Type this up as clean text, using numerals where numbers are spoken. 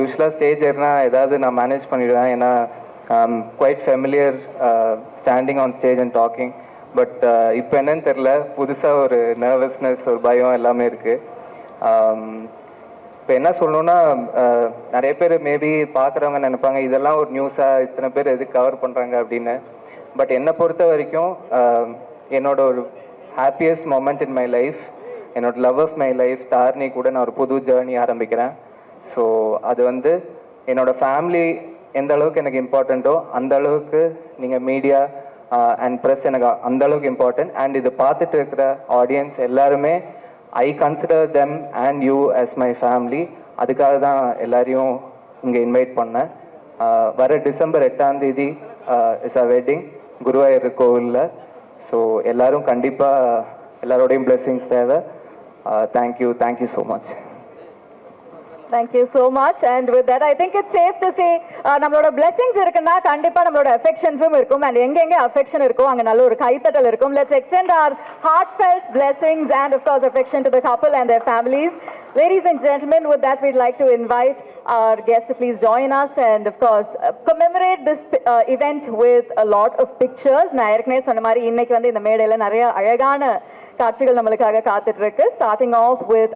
யூஸ்வலாக ஸ்டேஜ் ஏறினா ஏதாவது நான் மேனேஜ் பண்ணிடுவேன். ஏன்னா quite familiar standing on stage and talking. But இப்போ என்னன்னு தெரில, புதுசாக ஒரு நர்வஸ்னஸ், ஒரு பயம் எல்லாமே இருக்குது. இப்போ என்ன சொல்லணுன்னா, நிறைய பேர் மேபி பார்க்குறவங்க நினைப்பாங்க இதெல்லாம் ஒரு நியூஸாக, இத்தனை பேர் எதுக்கு கவர் பண்ணுறாங்க அப்படின்னு. பட் என்னை பொறுத்த வரைக்கும் என்னோட ஒரு happiest moment in my life, என்னோட love of my life Tharni கூட நான் ஒரு புது ஜேர்னி ஆரம்பிக்கிறேன். ஸோ அது வந்து என்னோடய ஃபேமிலி எந்த அளவுக்கு எனக்கு இம்பார்ட்டண்ட்டோ அந்த அளவுக்கு நீங்கள் மீடியா அண்ட் ப்ரெஸ் எனக்கு அந்த அளவுக்கு இம்பார்ட்டன்ட். அண்ட் இது பார்த்துட்டு இருக்கிற ஆடியன்ஸ் எல்லாருமே I consider them and you as my family. அதுக்காக தான் எல்லாரையும் இங்கே இன்வைட் பண்ணேன். வர December 8 is a wedding Guruvayur கோவிலில். ஸோ எல்லோரும் கண்டிப்பாக எல்லாரோடையும் பிளெஸிங்ஸ் தேவை. Thank you so much. Thank you so much. And with that, I think it's safe to say, நம்மளோட blessings இருக்குன்னா கண்டிப்பா நம்மளோட affectionsum இருக்கும். And எங்கெங்க affection இருக்கோ அங்க நல்ல ஒரு கைத்தட்டல் இருக்கும். Let's extend our heartfelt blessings and of course affection to the couple and their families. Ladies and gentlemen, with that we'd like to invite our guests to please join us and of course commemorate this event with a lot of pictures. நான் ஏற்கனவே சொன்ன மாதிரி இன்னைக்கு வந்து இந்த மேடையில நிறைய அழகான காட்சிகள் நம்மளுக்காக காத்துட்டு இருக்கு. Starting off with